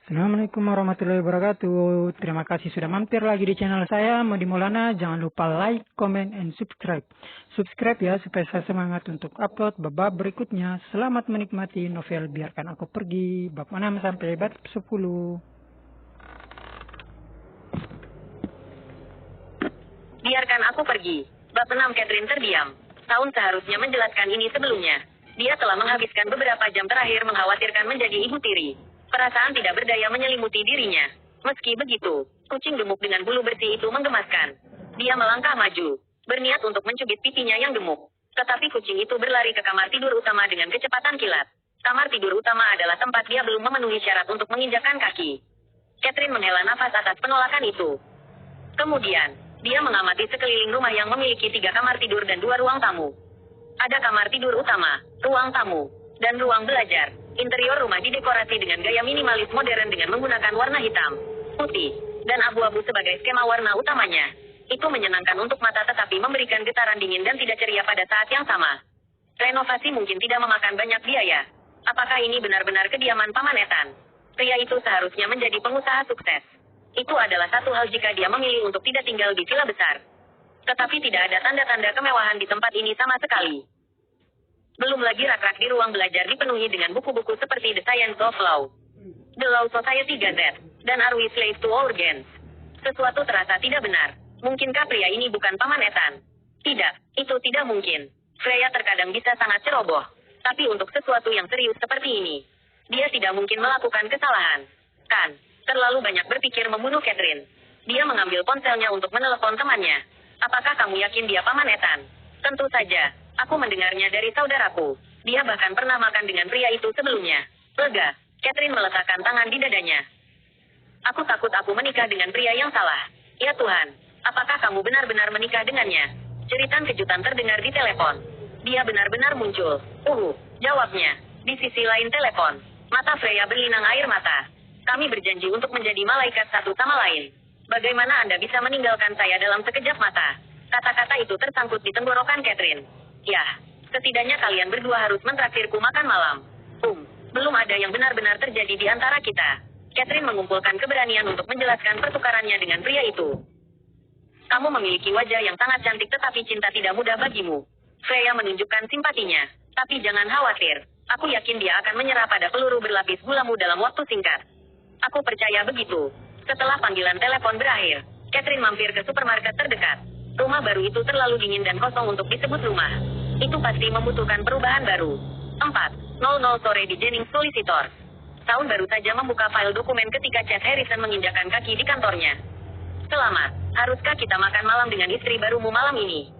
Assalamualaikum warahmatullahi wabarakatuh. Terima kasih sudah mampir lagi di channel saya, Modi Maulana. Jangan lupa like, comment, and subscribe. Subscribe ya, supaya saya semangat untuk upload bab berikutnya. Selamat menikmati novel Biarkan Aku Pergi, bab 6 sampai bab 10. Biarkan Aku Pergi. Bab 6. Catherine terdiam. Saun seharusnya menjelaskan ini sebelumnya. Dia telah menghabiskan beberapa jam terakhir mengkhawatirkan menjadi ibu tiri. Perasaan tidak berdaya menyelimuti dirinya. Meski begitu, kucing gemuk dengan bulu bersih itu menggemaskan. Dia melangkah maju, berniat untuk mencubit pipinya yang gemuk. Tetapi kucing itu berlari ke kamar tidur utama dengan kecepatan kilat. Kamar tidur utama adalah tempat dia belum memenuhi syarat untuk menginjakkan kaki. Catherine menghela nafas atas penolakan itu. Kemudian, dia mengamati sekeliling rumah yang memiliki 3 kamar tidur dan 2 ruang tamu. Ada kamar tidur utama, ruang tamu, dan ruang belajar. Interior rumah didekorasi dengan gaya minimalis modern dengan menggunakan warna hitam, putih, dan abu-abu sebagai skema warna utamanya. Itu menyenangkan untuk mata tetapi memberikan getaran dingin dan tidak ceria pada saat yang sama. Renovasi mungkin tidak memakan banyak biaya. Apakah ini benar-benar kediaman Paman Ethan? Pria itu seharusnya menjadi pengusaha sukses. Itu adalah satu hal jika dia memilih untuk tidak tinggal di villa besar. Tetapi tidak ada tanda-tanda kemewahan di tempat ini sama sekali. Belum lagi rak-rak di ruang belajar dipenuhi dengan buku-buku seperti The Science of Law, The Law Society Gazette, dan Are We Slaves to Organs? Sesuatu terasa tidak benar. Mungkinkah pria ini bukan Paman Ethan? Tidak, itu tidak mungkin. Freya terkadang bisa sangat ceroboh. Tapi untuk sesuatu yang serius seperti ini, dia tidak mungkin melakukan kesalahan. Kan, terlalu banyak berpikir membunuh Catherine. Dia mengambil ponselnya untuk menelepon temannya. Apakah kamu yakin dia Paman Ethan? Tentu saja. Aku mendengarnya dari saudaraku. Dia bahkan pernah makan dengan pria itu sebelumnya. Lega, Catherine meletakkan tangan di dadanya. Aku takut aku menikah dengan pria yang salah. Ya Tuhan, apakah kamu benar-benar menikah dengannya? Jeritan kejutan terdengar di telepon. Dia benar-benar muncul. Jawabnya. Di sisi lain telepon. Mata Freya berlinang air mata. Kami berjanji untuk menjadi malaikat satu sama lain. Bagaimana Anda bisa meninggalkan saya dalam sekejap mata? Kata-kata itu tersangkut di tenggorokan Catherine. Yah, setidaknya kalian berdua harus mentraktirku makan malam. Belum ada yang benar-benar terjadi di antara kita. Catherine mengumpulkan keberanian untuk menjelaskan pertukarannya dengan pria itu. Kamu memiliki wajah yang sangat cantik tetapi cinta tidak mudah bagimu. Freya menunjukkan simpatinya. Tapi jangan khawatir. Aku yakin dia akan menyerah pada peluru berlapis gulamu dalam waktu singkat. Aku percaya begitu. Setelah panggilan telepon berakhir, Catherine mampir ke supermarket terdekat. Rumah baru itu terlalu dingin dan kosong untuk disebut rumah. Itu pasti membutuhkan perubahan baru. 4:00 sore di Jennings Solicitor. Saun baru saja membuka file dokumen ketika Chad Harrison menginjakkan kaki di kantornya. Selamat, haruskah kita makan malam dengan istri barumu malam ini?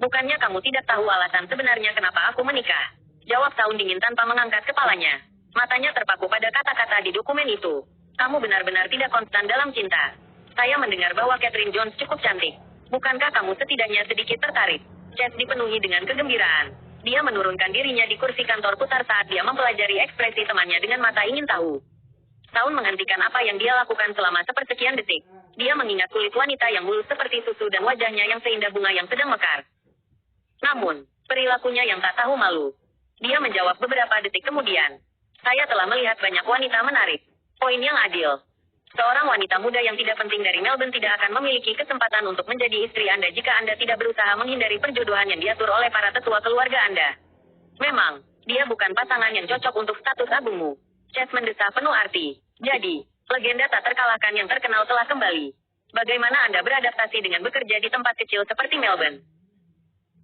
Bukannya kamu tidak tahu alasan sebenarnya kenapa aku menikah? Jawab Saun dingin tanpa mengangkat kepalanya. Matanya terpaku pada kata-kata di dokumen itu. Kamu benar-benar tidak konstan dalam cinta. Saya mendengar bahwa Catherine Jones cukup cantik. Bukankah kamu setidaknya sedikit tertarik? Chad dipenuhi dengan kegembiraan. Dia menurunkan dirinya di kursi kantor putar saat dia mempelajari ekspresi temannya dengan mata ingin tahu. Saun menghentikan apa yang dia lakukan selama sepersekian detik. Dia mengingat kulit wanita yang mulus seperti susu dan wajahnya yang seindah bunga yang sedang mekar. Namun, perilakunya yang tak tahu malu. Dia menjawab beberapa detik kemudian. Saya telah melihat banyak wanita menarik. Poin yang adil. Seorang wanita muda yang tidak penting dari Melbourne tidak akan memiliki kesempatan untuk menjadi istri Anda jika Anda tidak berusaha menghindari perjodohan yang diatur oleh para tetua keluarga Anda. Memang, dia bukan pasangan yang cocok untuk status agungmu. Chad mendesah penuh arti. Jadi, legenda tak terkalahkan yang terkenal telah kembali. Bagaimana Anda beradaptasi dengan bekerja di tempat kecil seperti Melbourne?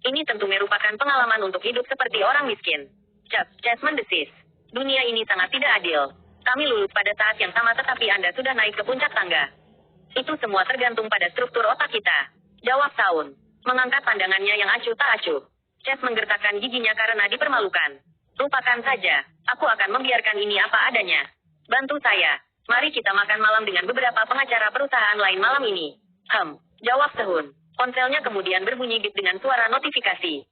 Ini tentu merupakan pengalaman untuk hidup seperti orang miskin. Chad mendesis. Dunia ini sangat tidak adil. Kami lulus pada saat yang sama tetapi Anda sudah naik ke puncak tangga. Itu semua tergantung pada struktur otak kita. Jawab Saun. Mengangkat pandangannya yang acuh tak acuh. Chad menggertakkan giginya karena dipermalukan. Lupakan saja. Aku akan membiarkan ini apa adanya. Bantu saya. Mari kita makan malam dengan beberapa pengacara perusahaan lain malam ini. Jawab Sehun. Ponselnya kemudian berbunyi bip dengan suara notifikasi.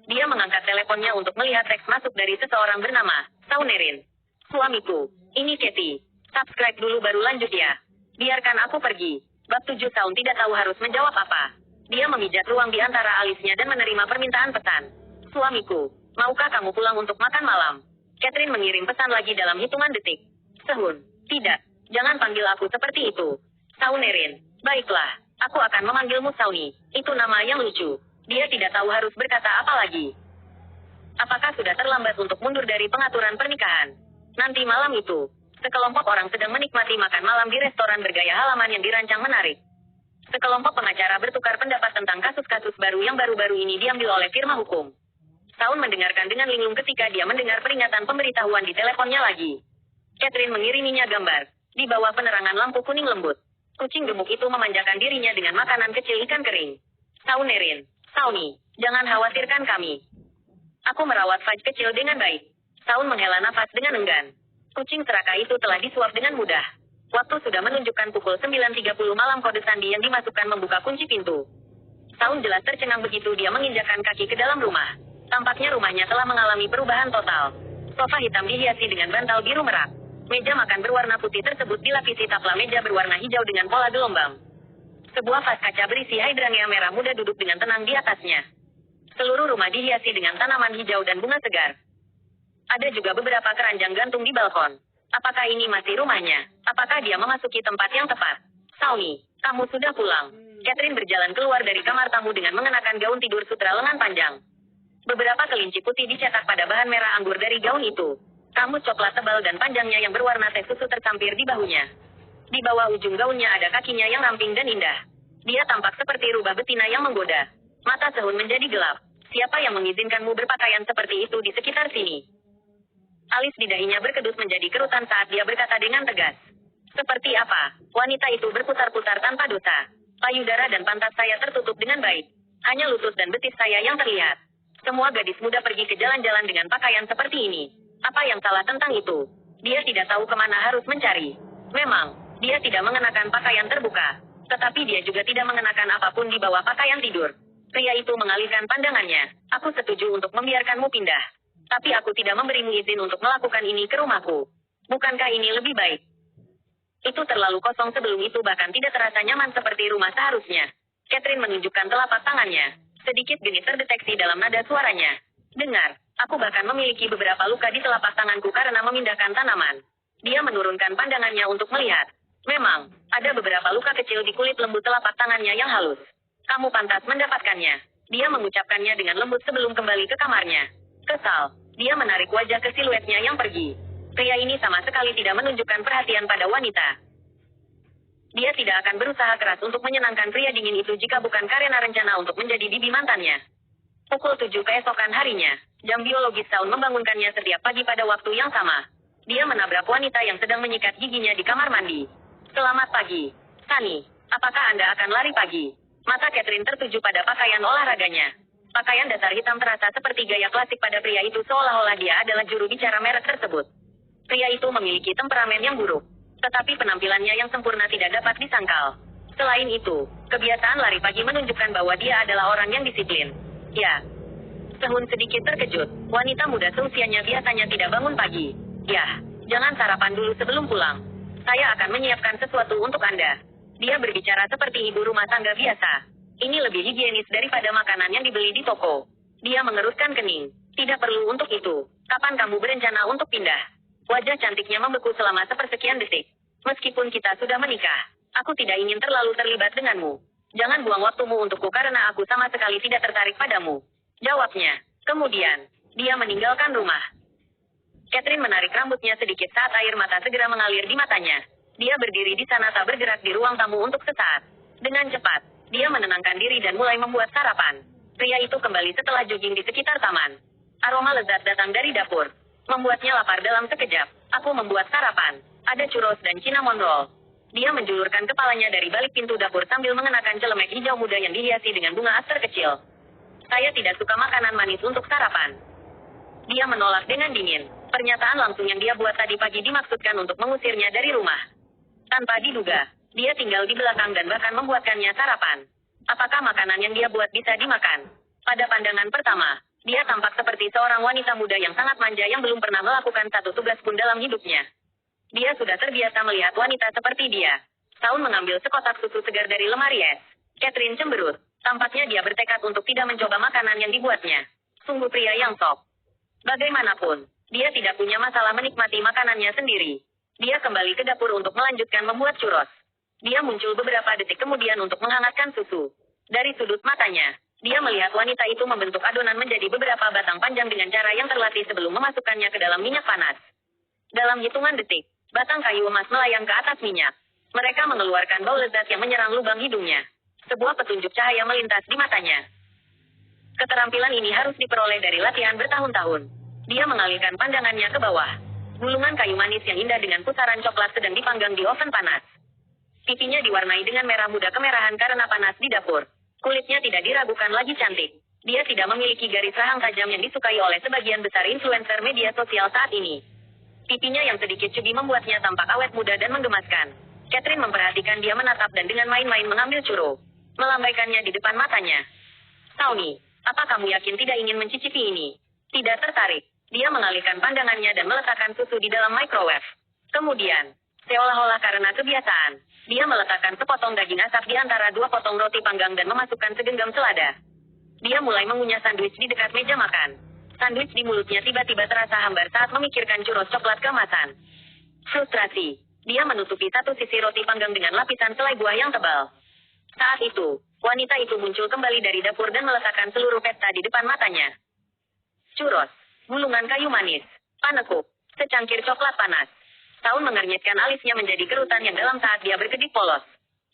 Dia mengangkat teleponnya untuk melihat teks masuk dari seseorang bernama Saunerin. Suamiku, ini Katie. Subscribe dulu baru lanjut ya. Biarkan aku pergi. Bab 7. Saun tidak tahu harus menjawab apa. Dia memijat ruang di antara alisnya dan menerima permintaan pesan. Suamiku, maukah kamu pulang untuk makan malam? Catherine mengirim pesan lagi dalam hitungan detik. Sehun, tidak. Jangan panggil aku seperti itu. Saunerin, baiklah. Aku akan memanggilmu Sauni. Itu nama yang lucu. Dia tidak tahu harus berkata apa lagi. Apakah sudah terlambat untuk mundur dari pengaturan pernikahan? Nanti malam itu, sekelompok orang sedang menikmati makan malam di restoran bergaya halaman yang dirancang menarik. Sekelompok pengacara bertukar pendapat tentang kasus-kasus baru yang baru-baru ini diambil oleh firma hukum. Saun mendengarkan dengan linglung ketika dia mendengar peringatan pemberitahuan di teleponnya lagi. Catherine mengiriminya gambar. Di bawah penerangan lampu kuning lembut, kucing gemuk itu memanjakan dirinya dengan makanan kecil ikan kering. Saunerin, Sauni, jangan khawatirkan kami. Aku merawat Fudge kecil dengan baik. Saun menghela nafas dengan enggan. Kucing serakah itu telah disuap dengan mudah. Waktu sudah menunjukkan pukul 9.30 malam. Kode sandi yang dimasukkan membuka kunci pintu. Saun jelas tercengang begitu dia menginjakkan kaki ke dalam rumah. Tampaknya rumahnya telah mengalami perubahan total. Sofa hitam dihiasi dengan bantal biru merak. Meja makan berwarna putih tersebut dilapisi tapla meja berwarna hijau dengan pola gelombang. Sebuah vas kaca berisi hydrangea merah muda duduk dengan tenang di atasnya. Seluruh rumah dihiasi dengan tanaman hijau dan bunga segar. Ada juga beberapa keranjang gantung di balkon. Apakah ini masih rumahnya? Apakah dia memasuki tempat yang tepat? Sauni, kamu sudah pulang. Catherine berjalan keluar dari kamar tamu dengan mengenakan gaun tidur sutra lengan panjang. Beberapa kelinci putih dicetak pada bahan merah anggur dari gaun itu. Rambut coklat tebal dan panjangnya yang berwarna teh susu tersampir di bahunya. Di bawah ujung gaunnya ada kakinya yang ramping dan indah. Dia tampak seperti rubah betina yang menggoda. Mata Sehun menjadi gelap. Siapa yang mengizinkanmu berpakaian seperti itu di sekitar sini? Alis di dahinya berkedut menjadi kerutan saat dia berkata dengan tegas. Seperti apa? Wanita itu berputar-putar tanpa dosa. Payudara dan pantat saya tertutup dengan baik. Hanya lutut dan betis saya yang terlihat. Semua gadis muda pergi ke jalan-jalan dengan pakaian seperti ini. Apa yang salah tentang itu? Dia tidak tahu kemana harus mencari. Memang, dia tidak mengenakan pakaian terbuka. Tetapi dia juga tidak mengenakan apapun di bawah pakaian tidur. Pria itu mengalihkan pandangannya. Aku setuju untuk membiarkanmu pindah. Tapi aku tidak memberimu izin untuk melakukan ini ke rumahku. Bukankah ini lebih baik? Itu terlalu kosong sebelum itu bahkan tidak terasa nyaman seperti rumah seharusnya. Catherine menunjukkan telapak tangannya. Sedikit genit terdeteksi dalam nada suaranya. Dengar, aku bahkan memiliki beberapa luka di telapak tanganku karena memindahkan tanaman. Dia menurunkan pandangannya untuk melihat. Memang, ada beberapa luka kecil di kulit lembut telapak tangannya yang halus. Kamu pantas mendapatkannya. Dia mengucapkannya dengan lembut sebelum kembali ke kamarnya. Kesal, dia menarik wajah ke siluetnya yang pergi. Pria ini sama sekali tidak menunjukkan perhatian pada wanita. Dia tidak akan berusaha keras untuk menyenangkan pria dingin itu jika bukan karena rencana untuk menjadi bibi mantannya. Pukul 7 keesokan harinya, jam biologis Saun membangunkannya setiap pagi pada waktu yang sama. Dia menabrak wanita yang sedang menyikat giginya di kamar mandi. Selamat pagi, Sunny. Apakah Anda akan lari pagi? Mata Catherine tertuju pada pakaian olahraganya. Pakaian dasar hitam terasa seperti gaya klasik pada pria itu seolah-olah dia adalah juru bicara merek tersebut. Pria itu memiliki temperamen yang buruk. Tetapi penampilannya yang sempurna tidak dapat disangkal. Selain itu, kebiasaan lari pagi menunjukkan bahwa dia adalah orang yang disiplin. Ya. Sehun sedikit terkejut. Wanita muda seusianya biasanya tidak bangun pagi. Ya, jangan sarapan dulu sebelum pulang. Saya akan menyiapkan sesuatu untuk Anda. Dia berbicara seperti ibu rumah tangga biasa. Ini lebih higienis daripada makanan yang dibeli di toko. Dia mengerutkan kening. Tidak perlu untuk itu. Kapan kamu berencana untuk pindah? Wajah cantiknya membeku selama sepersekian detik. Meskipun kita sudah menikah, aku tidak ingin terlalu terlibat denganmu. Jangan buang waktumu untukku karena aku sama sekali tidak tertarik padamu. Jawabnya. Kemudian, dia meninggalkan rumah. Catherine menarik rambutnya sedikit saat air mata segera mengalir di matanya. Dia berdiri di sana tak bergerak di ruang tamu untuk sesaat. Dengan cepat, dia menenangkan diri dan mulai membuat sarapan. Pria itu kembali setelah jogging di sekitar taman. Aroma lezat datang dari dapur. Membuatnya lapar dalam sekejap. Aku membuat sarapan. Ada churros dan cinnamon roll. Dia menjulurkan kepalanya dari balik pintu dapur sambil mengenakan celemek hijau muda yang dihiasi dengan bunga aster kecil. Saya tidak suka makanan manis untuk sarapan. Dia menolak dengan dingin. Pernyataan langsung yang dia buat tadi pagi dimaksudkan untuk mengusirnya dari rumah. Tanpa diduga, dia tinggal di belakang dan bahkan membuatkannya sarapan. Apakah makanan yang dia buat bisa dimakan? Pada pandangan pertama, dia tampak seperti seorang wanita muda yang sangat manja yang belum pernah melakukan satu tugas pun dalam hidupnya. Dia sudah terbiasa melihat wanita seperti dia. Saun mengambil sekotak susu segar dari lemari es. Catherine cemberut. Tampaknya dia bertekad untuk tidak mencoba makanan yang dibuatnya. Sungguh pria yang sok. Bagaimanapun, dia tidak punya masalah menikmati makanannya sendiri. Dia kembali ke dapur untuk melanjutkan membuat churros. Dia muncul beberapa detik kemudian untuk menghangatkan susu. Dari sudut matanya, dia melihat wanita itu membentuk adonan menjadi beberapa batang panjang dengan cara yang terlatih sebelum memasukkannya ke dalam minyak panas. Dalam hitungan detik, batang kayu emas melayang ke atas minyak. Mereka mengeluarkan bau lezat yang menyerang lubang hidungnya. Sebuah petunjuk cahaya melintas di matanya. Keterampilan ini harus diperoleh dari latihan bertahun-tahun. Dia mengalihkan pandangannya ke bawah. Gulungan kayu manis yang indah dengan pusaran coklat sedang dipanggang di oven panas. Pipinya diwarnai dengan merah muda kemerahan karena panas di dapur. Kulitnya tidak diragukan lagi cantik. Dia tidak memiliki garis rahang tajam yang disukai oleh sebagian besar influencer media sosial saat ini. Pipinya yang sedikit cubi membuatnya tampak awet muda dan menggemaskan. Catherine memperhatikan dia menatap dan dengan main-main mengambil churro. Melambaikannya di depan matanya. Tawny, apa kamu yakin tidak ingin mencicipi ini? Tidak tertarik. Dia mengalihkan pandangannya dan meletakkan susu di dalam microwave. Kemudian, seolah-olah karena kebiasaan, dia meletakkan sepotong daging asap di antara dua potong roti panggang dan memasukkan segenggam selada. Dia mulai mengunyah sandwich di dekat meja makan. Sandwich di mulutnya tiba-tiba terasa hambar saat memikirkan churros coklat keemasan. Frustrasi. Dia menutupi satu sisi roti panggang dengan lapisan selai buah yang tebal. Saat itu, wanita itu muncul kembali dari dapur dan meletakkan seluruh pesta di depan matanya. Churros. Gulungan kayu manis, panekuk, secangkir coklat panas. Saun mengernyitkan alisnya menjadi kerutan yang dalam saat dia berkedip polos.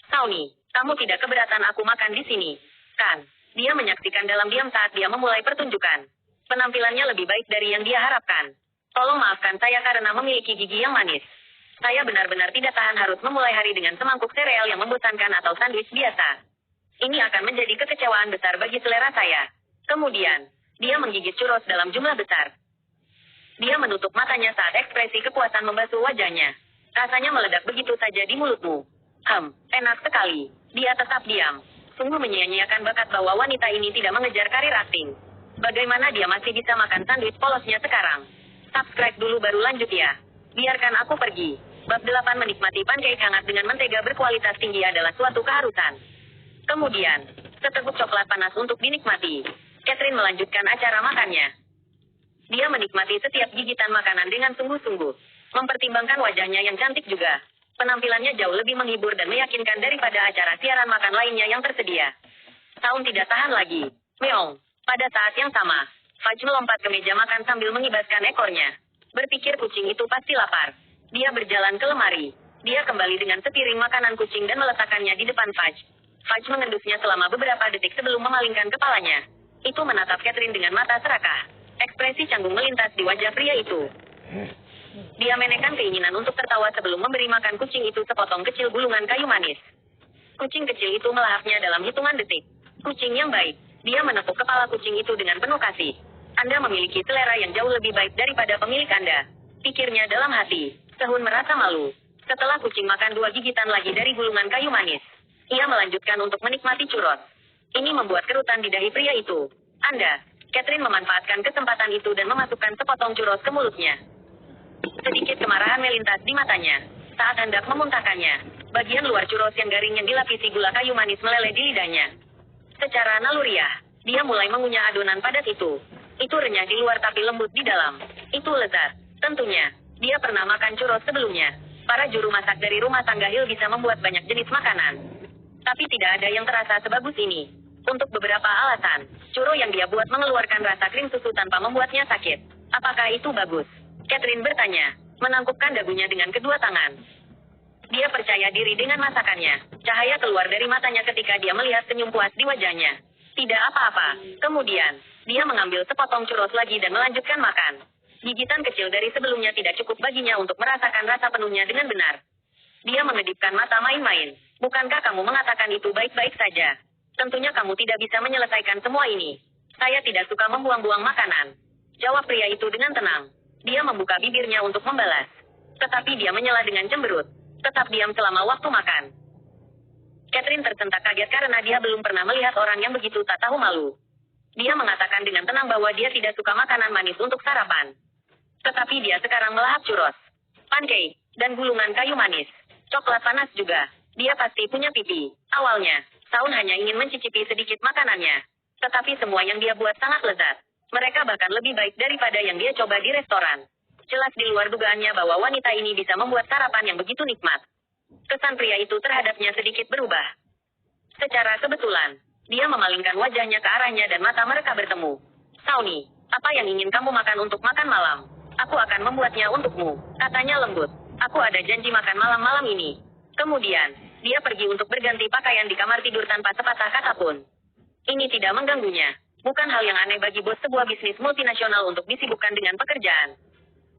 Tawny, kamu tidak keberatan aku makan di sini, kan? Dia menyaksikan dalam diam saat dia memulai pertunjukan. Penampilannya lebih baik dari yang dia harapkan. Tolong maafkan saya karena memiliki gigi yang manis. Saya benar-benar tidak tahan harus memulai hari dengan semangkuk sereal yang membosankan atau sandwich biasa. Ini akan menjadi kekecewaan besar bagi selera saya. Kemudian, dia menggigit churros dalam jumlah besar. Dia menutup matanya saat ekspresi kepuasan membasuh wajahnya. Rasanya meledak begitu saja di mulutmu. Enak sekali. Dia tetap diam. Sungguh menyia-nyiakan bakat bahwa wanita ini tidak mengejar karir akting. Bagaimana dia masih bisa makan sandwich polosnya sekarang? Subscribe dulu baru lanjut ya. Biarkan aku pergi. Bab 8 menikmati pancake hangat dengan mentega berkualitas tinggi adalah suatu keharusan. Kemudian, seteguk coklat panas untuk dinikmati. Catherine melanjutkan acara makannya. Dia menikmati setiap gigitan makanan dengan sungguh-sungguh. Mempertimbangkan wajahnya yang cantik juga. Penampilannya jauh lebih menghibur dan meyakinkan daripada acara siaran makan lainnya yang tersedia. Saun tidak tahan lagi. Meong. Pada saat yang sama, Fudge melompat ke meja makan sambil mengibaskan ekornya. Berpikir kucing itu pasti lapar. Dia berjalan ke lemari. Dia kembali dengan sepiring makanan kucing dan meletakkannya di depan Fudge. Fudge mengendusnya selama beberapa detik sebelum memalingkan kepalanya. Itu menatap Catherine dengan mata serakah. Ekspresi canggung melintas di wajah pria itu. Dia menekan keinginan untuk tertawa sebelum memberi makan kucing itu sepotong kecil gulungan kayu manis. Kucing kecil itu melahapnya dalam hitungan detik. Kucing yang baik. Dia menepuk kepala kucing itu dengan penuh kasih. Anda memiliki selera yang jauh lebih baik daripada pemilik Anda. Pikirnya dalam hati. Sehun merasa malu. Setelah kucing makan 2 gigitan lagi dari gulungan kayu manis, ia melanjutkan untuk menikmati churros. Ini membuat kerutan di dahi pria itu. Catherine memanfaatkan kesempatan itu dan memasukkan sepotong churros ke mulutnya. Sedikit kemarahan melintas di matanya. Saat hendak memuntahkannya, bagian luar churros yang garing yang dilapisi gula kayu manis meleleh di lidahnya. Secara naluriah, dia mulai mengunyah adonan padat itu. Itu renyah di luar tapi lembut di dalam. Itu lezat. Tentunya, dia pernah makan churros sebelumnya. Para juru masak dari rumah tangga Hill bisa membuat banyak jenis makanan. Tapi tidak ada yang terasa sebagus ini. Untuk beberapa alasan, churro yang dia buat mengeluarkan rasa krim susu tanpa membuatnya sakit. Apakah itu bagus? Catherine bertanya, menangkupkan dagunya dengan kedua tangan. Dia percaya diri dengan masakannya. Cahaya keluar dari matanya ketika dia melihat senyum puas di wajahnya. Tidak apa-apa. Kemudian, dia mengambil sepotong churros lagi dan melanjutkan makan. Gigitan kecil dari sebelumnya tidak cukup baginya untuk merasakan rasa penuhnya dengan benar. Dia mengedipkan mata main-main. Bukankah kamu mengatakan itu baik-baik saja? Tentunya kamu tidak bisa menyelesaikan semua ini. Saya tidak suka membuang-buang makanan. Jawab pria itu dengan tenang. Dia membuka bibirnya untuk membalas. Tetapi dia menyela dengan cemberut. Tetap diam selama waktu makan. Catherine tersentak kaget karena dia belum pernah melihat orang yang begitu tak tahu malu. Dia mengatakan dengan tenang bahwa dia tidak suka makanan manis untuk sarapan. Tetapi dia sekarang melahap churros, pancake, dan gulungan kayu manis. Coklat panas juga. Dia pasti punya pipi. Awalnya, Saun hanya ingin mencicipi sedikit makanannya. Tetapi semua yang dia buat sangat lezat. Mereka bahkan lebih baik daripada yang dia coba di restoran. Jelas di luar dugaannya bahwa wanita ini bisa membuat sarapan yang begitu nikmat. Kesan pria itu terhadapnya sedikit berubah. Secara kebetulan, dia memalingkan wajahnya ke arahnya dan mata mereka bertemu. Sauni, apa yang ingin kamu makan untuk makan malam? Aku akan membuatnya untukmu, katanya lembut. Aku ada janji makan malam-malam ini. Kemudian, dia pergi untuk berganti pakaian di kamar tidur tanpa sepatah kata pun. Ini tidak mengganggunya. Bukan hal yang aneh bagi bos sebuah bisnis multinasional untuk disibukkan dengan pekerjaan.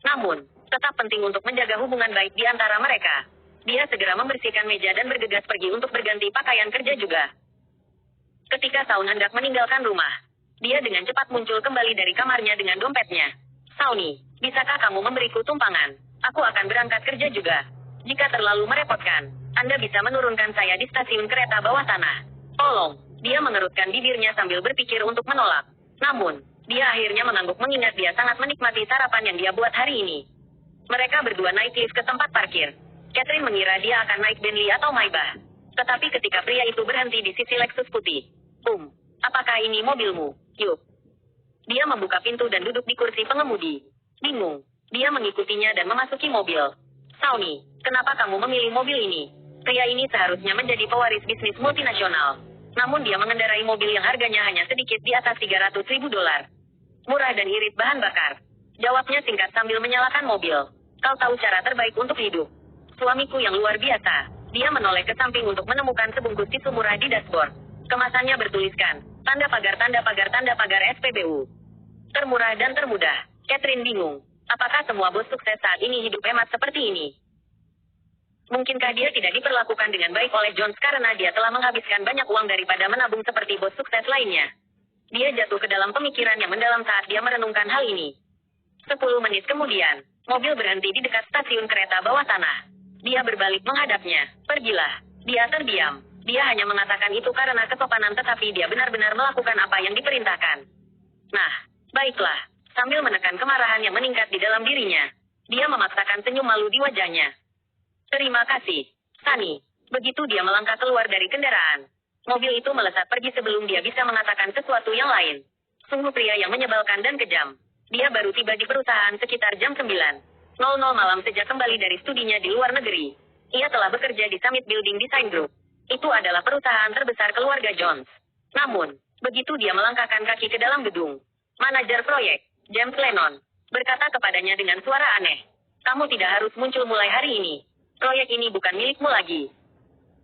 Namun, tetap penting untuk menjaga hubungan baik di antara mereka. Dia segera membersihkan meja dan bergegas pergi untuk berganti pakaian kerja juga. Ketika Saun hendak meninggalkan rumah, dia dengan cepat muncul kembali dari kamarnya dengan dompetnya. Sauni, bisakah kamu memberiku tumpangan? Aku akan berangkat kerja juga. Jika terlalu merepotkan, Anda bisa menurunkan saya di stasiun kereta bawah tanah. Tolong. Dia mengerutkan bibirnya sambil berpikir untuk menolak. Namun, dia akhirnya mengangguk mengingat dia sangat menikmati sarapan yang dia buat hari ini. Mereka berdua naik lift ke tempat parkir. Catherine mengira dia akan naik Bentley atau Maybach. Tetapi ketika pria itu berhenti di sisi Lexus putih. Apakah ini mobilmu? Yuk. Dia membuka pintu dan duduk di kursi pengemudi. Bingung. Dia mengikutinya dan memasuki mobil. Sauni, kenapa kamu memilih mobil ini? Pria ini seharusnya menjadi pewaris bisnis multinasional. Namun dia mengendarai mobil yang harganya hanya sedikit di atas $300.000. Murah dan irit bahan bakar. Jawabnya singkat sambil menyalakan mobil. Kau tahu cara terbaik untuk hidup. Suamiku yang luar biasa. Dia menoleh ke samping untuk menemukan sebungkus tisu murah di dashboard. Kemasannya bertuliskan, tanda pagar SPBU. Termurah dan termudah. Catherine bingung. Apakah semua bos sukses saat ini hidup hemat seperti ini? Mungkinkah dia tidak diperlakukan dengan baik oleh Jones karena dia telah menghabiskan banyak uang daripada menabung seperti bos sukses lainnya? Dia jatuh ke dalam pemikiran yang mendalam saat dia merenungkan hal ini. 10 menit kemudian, mobil berhenti di dekat stasiun kereta bawah tanah. Dia berbalik menghadapnya. Pergilah. Dia terdiam. Dia hanya mengatakan itu karena kesopanan tetapi dia benar-benar melakukan apa yang diperintahkan. Nah, baiklah. Sambil menekan kemarahan yang meningkat di dalam dirinya, dia memaksakan senyum malu di wajahnya. Terima kasih, Sunny. Begitu dia melangkah keluar dari kendaraan, mobil itu melesat pergi sebelum dia bisa mengatakan sesuatu yang lain. Sungguh pria yang menyebalkan dan kejam. Dia baru tiba di perusahaan sekitar jam 9:00 malam sejak kembali dari studinya di luar negeri. Ia telah bekerja di Summit Building Design Group. Itu adalah perusahaan terbesar keluarga Jones. Namun, begitu dia melangkahkan kaki ke dalam gedung, manajer proyek, James Lennon, berkata kepadanya dengan suara aneh. Kamu tidak harus muncul mulai hari ini. Proyek ini bukan milikmu lagi.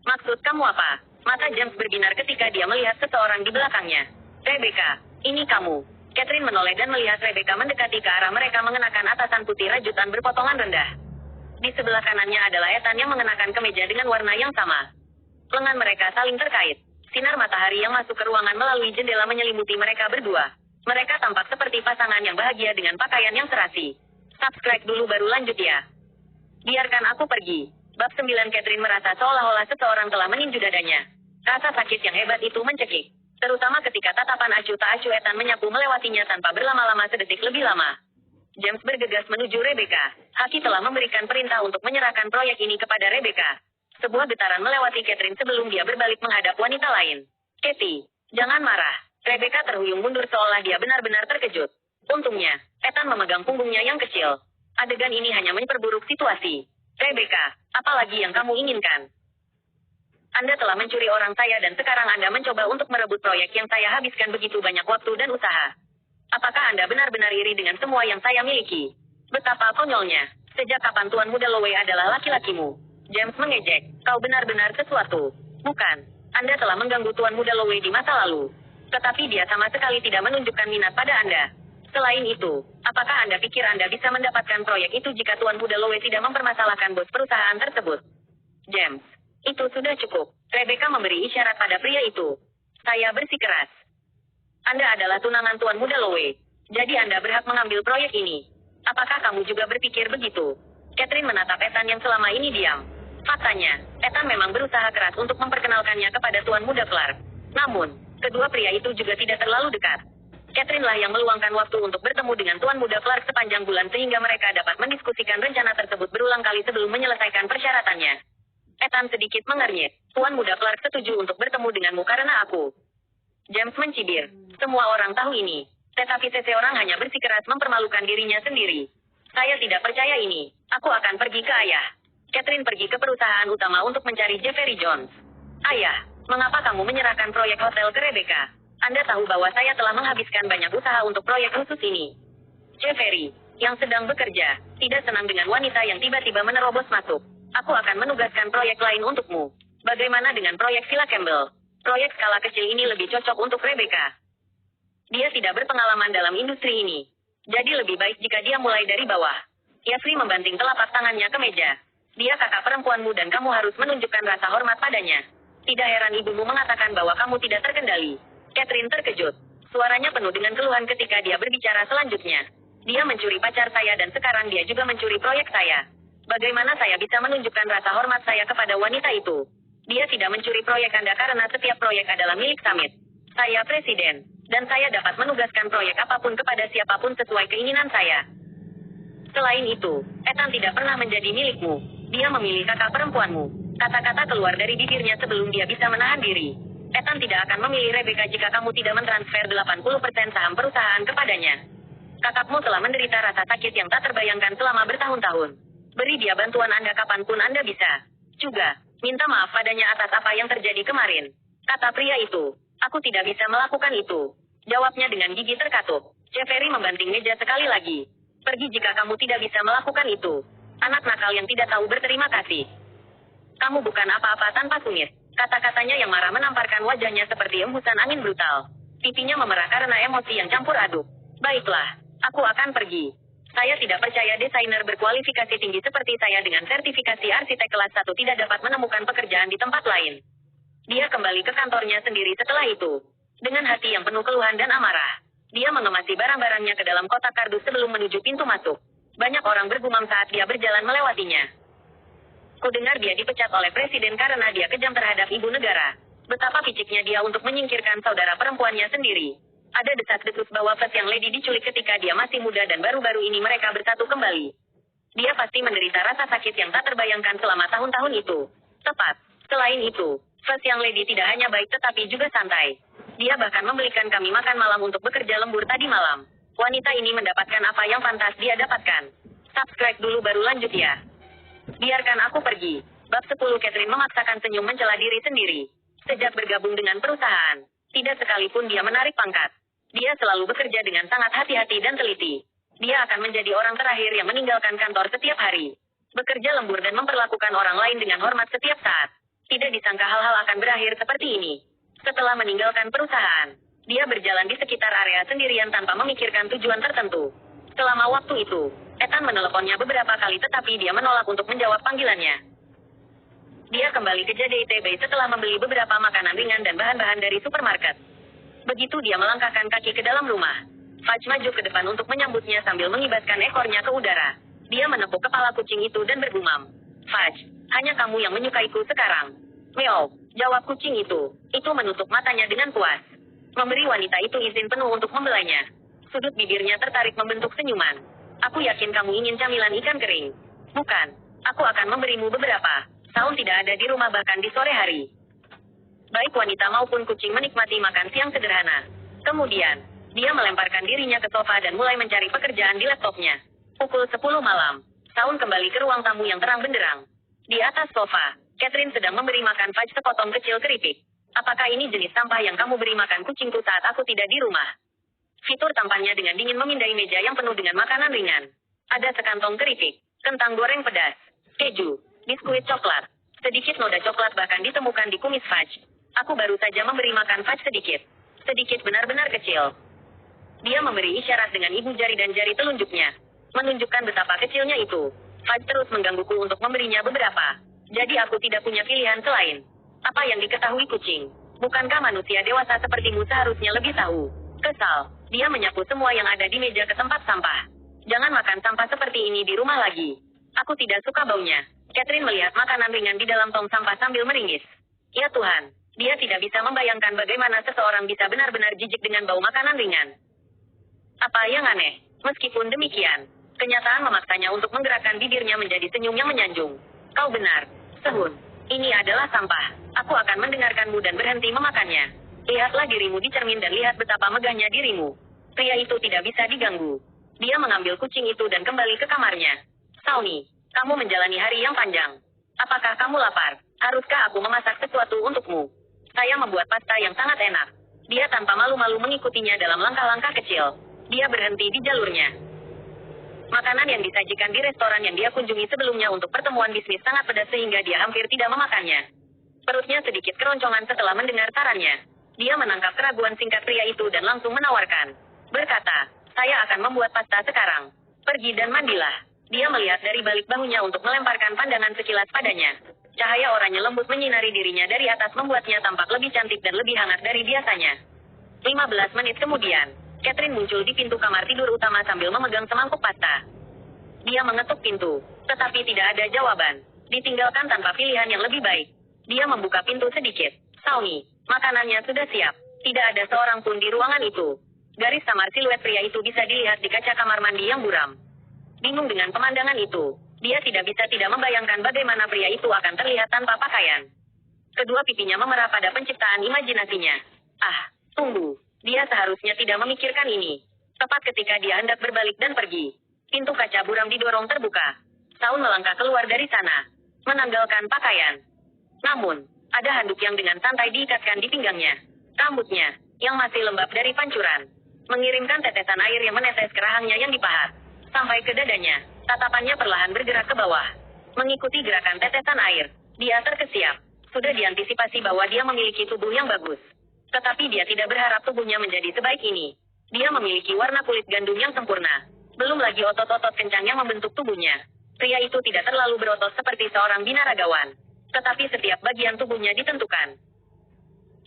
Maksud kamu apa? Mata James berbinar ketika dia melihat seseorang di belakangnya. Rebecca, ini kamu. Catherine menoleh dan melihat Rebecca mendekati ke arah mereka mengenakan atasan putih rajutan berpotongan rendah. Di sebelah kanannya adalah Ethan yang mengenakan kemeja dengan warna yang sama. Lengan mereka saling terkait. Sinar matahari yang masuk ke ruangan melalui jendela menyelimuti mereka berdua. Mereka tampak seperti pasangan yang bahagia dengan pakaian yang serasi. Subscribe dulu baru lanjut ya. Biarkan aku pergi. Bab 9. Catherine merasa seolah-olah seseorang telah meninju dadanya. Rasa sakit yang hebat itu mencekik. Terutama ketika tatapan acuh tak acuh Ethan menyapu melewatinya tanpa berlama-lama sedetik lebih lama. James bergegas menuju Rebecca. Haki telah memberikan perintah untuk menyerahkan proyek ini kepada Rebecca. Sebuah getaran melewati Catherine sebelum dia berbalik menghadap wanita lain. Kathy, jangan marah. Rebecca terhuyung mundur seolah dia benar-benar terkejut. Untungnya, Ethan memegang punggungnya yang kecil. Adegan ini hanya memperburuk situasi. Rebecca, apalagi yang kamu inginkan? Anda telah mencuri orang saya dan sekarang Anda mencoba untuk merebut proyek yang saya habiskan begitu banyak waktu dan usaha. Apakah Anda benar-benar iri dengan semua yang saya miliki? Betapa konyolnya. Sejak kapan Tuan Muda Lowe adalah laki-lakimu? James mengejek. Kau benar-benar sesuatu. Bukan. Anda telah mengganggu Tuan Muda Lowe di masa lalu. Tetapi dia sama sekali tidak menunjukkan minat pada Anda. Selain itu, apakah Anda pikir Anda bisa mendapatkan proyek itu jika Tuan Muda Lowe tidak mempermasalahkan bos perusahaan tersebut? James, itu sudah cukup. Rebecca memberi isyarat pada pria itu. Saya bersikeras. Anda adalah tunangan Tuan Muda Lowe. Jadi Anda berhak mengambil proyek ini. Apakah kamu juga berpikir begitu? Catherine menatap Ethan yang selama ini diam. Faktanya, Ethan memang berusaha keras untuk memperkenalkannya kepada Tuan Muda Clark. Namun, kedua pria itu juga tidak terlalu dekat. Catherine lah yang meluangkan waktu untuk bertemu dengan Tuan Muda Clark sepanjang bulan sehingga mereka dapat mendiskusikan rencana tersebut berulang kali sebelum menyelesaikan persyaratannya. Ethan sedikit mengernyit. Tuan Muda Clark setuju untuk bertemu denganmu karena aku. James mencibir. Semua orang tahu ini. Tetapi seseorang hanya bersikeras mempermalukan dirinya sendiri. Saya tidak percaya ini. Aku akan pergi ke ayah. Catherine pergi ke perusahaan utama untuk mencari Jeffrey Jones. Ayah, mengapa kamu menyerahkan proyek hotel ke Rebecca? Anda tahu bahwa saya telah menghabiskan banyak usaha untuk proyek khusus ini. Jeffrey, yang sedang bekerja, tidak senang dengan wanita yang tiba-tiba menerobos masuk. Aku akan menugaskan proyek lain untukmu. Bagaimana dengan proyek Villa Campbell? Proyek skala kecil ini lebih cocok untuk Rebecca. Dia tidak berpengalaman dalam industri ini. Jadi lebih baik jika dia mulai dari bawah. Yafri membanting telapak tangannya ke meja. Dia kakak perempuanmu dan kamu harus menunjukkan rasa hormat padanya. Tidak heran ibumu mengatakan bahwa kamu tidak terkendali. Catherine terkejut. Suaranya penuh dengan keluhan ketika dia berbicara selanjutnya. Dia mencuri pacar saya dan sekarang dia juga mencuri proyek saya. Bagaimana saya bisa menunjukkan rasa hormat saya kepada wanita itu? Dia tidak mencuri proyek Anda karena setiap proyek adalah milik Summit. Saya presiden, dan saya dapat menugaskan proyek apapun kepada siapapun sesuai keinginan saya. Selain itu, Ethan tidak pernah menjadi milikmu. Dia memilih kakak perempuanmu. Kata-kata keluar dari bibirnya sebelum dia bisa menahan diri. Ethan tidak akan memilih Rebecca jika kamu tidak mentransfer 80% saham perusahaan kepadanya. Kakakmu telah menderita rasa sakit yang tak terbayangkan selama bertahun-tahun. Beri dia bantuan Anda kapanpun Anda bisa. Juga, minta maaf padanya atas apa yang terjadi kemarin. Kata pria itu. Aku tidak bisa melakukan itu. Jawabnya dengan gigi terkatup. Jeffrey membanting meja sekali lagi. Pergi jika kamu tidak bisa melakukan itu. Anak nakal yang tidak tahu berterima kasih. Kamu bukan apa-apa tanpa sumit. Kata-katanya yang marah menamparkan wajahnya seperti embusan angin brutal. Pipinya memerah karena emosi yang campur aduk. Baiklah, aku akan pergi. Saya tidak percaya desainer berkualifikasi tinggi seperti saya dengan sertifikasi arsitek kelas 1 tidak dapat menemukan pekerjaan di tempat lain. Dia kembali ke kantornya sendiri setelah itu. Dengan hati yang penuh keluhan dan amarah. Dia mengemasi barang-barangnya ke dalam kotak kardus sebelum menuju pintu masuk. Banyak orang bergumam saat dia berjalan melewatinya. Kudengar dia dipecat oleh presiden karena dia kejam terhadap ibu negara. Betapa piciknya dia untuk menyingkirkan saudara perempuannya sendiri. Ada desas-desus bahwa First yang Lady diculik ketika dia masih muda dan baru-baru ini mereka bersatu kembali. Dia pasti menderita rasa sakit yang tak terbayangkan selama tahun-tahun itu. Tepat. Selain itu, First yang Lady tidak hanya baik tetapi juga santai. Dia bahkan membelikan kami makan malam untuk bekerja lembur tadi malam. Wanita ini mendapatkan apa yang pantas dia dapatkan. Subscribe dulu baru lanjut ya. Biarkan aku pergi. Bab 10 Catherine memaksakan senyum mencela diri sendiri. Sejak bergabung dengan perusahaan, tidak sekalipun dia menarik pangkat. Dia selalu bekerja dengan sangat hati-hati dan teliti. Dia akan menjadi orang terakhir yang meninggalkan kantor setiap hari. Bekerja lembur dan memperlakukan orang lain dengan hormat setiap saat. Tidak disangka hal-hal akan berakhir seperti ini. Setelah meninggalkan perusahaan, dia berjalan di sekitar area sendirian tanpa memikirkan tujuan tertentu. Selama waktu itu, Ethan meneleponnya beberapa kali tetapi dia menolak untuk menjawab panggilannya. Dia kembali ke JDITB setelah membeli beberapa makanan ringan dan bahan-bahan dari supermarket. Begitu dia melangkahkan kaki ke dalam rumah, Fudge maju ke depan untuk menyambutnya sambil mengibaskan ekornya ke udara. Dia menepuk kepala kucing itu dan bergumam. Fudge, hanya kamu yang menyukaiku sekarang. Meow, jawab kucing itu. Itu menutup matanya dengan puas. Memberi wanita itu izin penuh untuk membelainya. Sudut bibirnya tertarik membentuk senyuman. Aku yakin kamu ingin camilan ikan kering. Bukan, aku akan memberimu beberapa. Saul tidak ada di rumah bahkan di sore hari. Baik wanita maupun kucing menikmati makan siang sederhana. Kemudian, dia melemparkan dirinya ke sofa dan mulai mencari pekerjaan di laptopnya. Pukul 10 malam, Saul kembali ke ruang tamu yang terang benderang. Di atas sofa, Catherine sedang memberi makan Fudge sepotong kecil keripik. Apakah ini jenis sampah yang kamu beri makan kucingku saat aku tidak di rumah? Fitur tampannya dengan dingin memindai meja yang penuh dengan makanan ringan. Ada sekantong keripik, kentang goreng pedas, keju, biskuit coklat. Sedikit noda coklat bahkan ditemukan di kumis Fudge. Aku baru saja memberi makan Fudge sedikit. Sedikit benar-benar kecil. Dia memberi isyarat dengan ibu jari dan jari telunjuknya. Menunjukkan betapa kecilnya itu. Fudge terus menggangguku untuk memberinya beberapa. Jadi aku tidak punya pilihan selain. Apa yang diketahui kucing? Bukankah manusia dewasa sepertimu seharusnya lebih tahu? Kesal, dia menyapu semua yang ada di meja ke tempat sampah. Jangan makan sampah seperti ini di rumah lagi. Aku tidak suka baunya. Catherine melihat makanan ringan di dalam tong sampah sambil meringis. Ya Tuhan, dia tidak bisa membayangkan bagaimana seseorang bisa benar-benar jijik dengan bau makanan ringan. Apa yang aneh? Meskipun demikian, kenyataan memaksanya untuk menggerakkan bibirnya menjadi senyum yang menyanjung. Kau benar, Sehun. Ini adalah sampah. Aku akan mendengarkanmu dan berhenti memakannya. Lihatlah dirimu di cermin dan lihat betapa megahnya dirimu. Pria itu tidak bisa diganggu. Dia mengambil kucing itu dan kembali ke kamarnya. Sauni, kamu menjalani hari yang panjang. Apakah kamu lapar? Haruskah aku memasak sesuatu untukmu? Saya membuat pasta yang sangat enak. Dia tanpa malu-malu mengikutinya dalam langkah-langkah kecil. Dia berhenti di jalurnya. Makanan yang disajikan di restoran yang dia kunjungi sebelumnya untuk pertemuan bisnis sangat pedas sehingga dia hampir tidak memakannya. Perutnya sedikit keroncongan setelah mendengar sarannya. Dia menangkap keraguan singkat pria itu dan langsung menawarkan. Berkata, saya akan membuat pasta sekarang. Pergi dan mandilah. Dia melihat dari balik bahunya untuk melemparkan pandangan sekilas padanya. Cahaya oranye lembut menyinari dirinya dari atas membuatnya tampak lebih cantik dan lebih hangat dari biasanya. 15 menit kemudian, Catherine muncul di pintu kamar tidur utama sambil memegang semangkuk pasta. Dia mengetuk pintu, tetapi tidak ada jawaban. Ditinggalkan tanpa pilihan yang lebih baik. Dia membuka pintu sedikit. Sauni, makanannya sudah siap. Tidak ada seorang pun di ruangan itu. Garis samar siluet pria itu bisa dilihat di kaca kamar mandi yang buram. Bingung dengan pemandangan itu, dia tidak bisa tidak membayangkan bagaimana pria itu akan terlihat tanpa pakaian. Kedua pipinya memerah pada penciptaan imajinasinya. Ah, tunggu. Dia seharusnya tidak memikirkan ini. Tepat ketika dia hendak berbalik dan pergi, pintu kaca buram didorong terbuka. Saun melangkah keluar dari sana, menanggalkan pakaian. Namun, ada handuk yang dengan santai diikatkan di pinggangnya. Rambutnya, yang masih lembab dari pancuran, mengirimkan tetesan air yang menetes ke rahangnya yang dipahat. Sampai ke dadanya, tatapannya perlahan bergerak ke bawah. Mengikuti gerakan tetesan air, dia terkesiap. Sudah diantisipasi bahwa dia memiliki tubuh yang bagus. Tetapi dia tidak berharap tubuhnya menjadi sebaik ini. Dia memiliki warna kulit gandum yang sempurna. Belum lagi otot-otot kencang yang membentuk tubuhnya. Pria itu tidak terlalu berotot seperti seorang binaragawan. Tetapi setiap bagian tubuhnya ditentukan.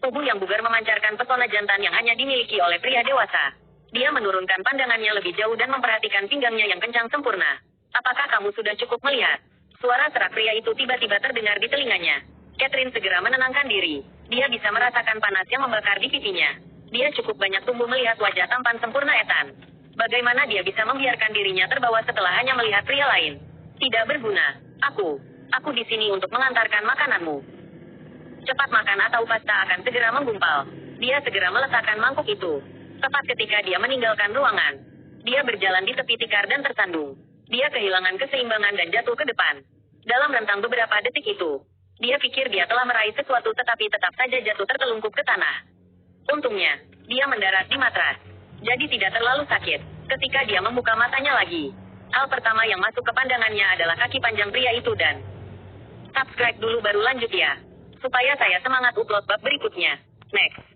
Tubuh yang bugar memancarkan pesona jantan yang hanya dimiliki oleh pria dewasa. Dia menurunkan pandangannya lebih jauh dan memperhatikan pinggangnya yang kencang sempurna. Apakah kamu sudah cukup melihat? Suara serak pria itu tiba-tiba terdengar di telinganya. Catherine segera menenangkan diri. Dia bisa merasakan panas yang membakar di pipinya. Dia cukup banyak tumbuh melihat wajah tampan sempurna Ethan. Bagaimana dia bisa membiarkan dirinya terbawa setelah hanya melihat pria lain? Tidak berguna. Aku di sini untuk mengantarkan makananmu. Cepat makan atau pasta akan segera menggumpal. Dia segera meletakkan mangkuk itu. Tepat ketika dia meninggalkan ruangan, dia berjalan di tepi tikar dan tersandung. Dia kehilangan keseimbangan dan jatuh ke depan. Dalam rentang beberapa detik itu, dia pikir dia telah meraih sesuatu tetapi tetap saja jatuh tertelungkup ke tanah. Untungnya, dia mendarat di matras. Jadi tidak terlalu sakit. Ketika dia membuka matanya lagi, hal pertama yang masuk ke pandangannya adalah kaki panjang pria itu dan... Subscribe dulu baru lanjut ya. Supaya saya semangat upload bab berikutnya. Next.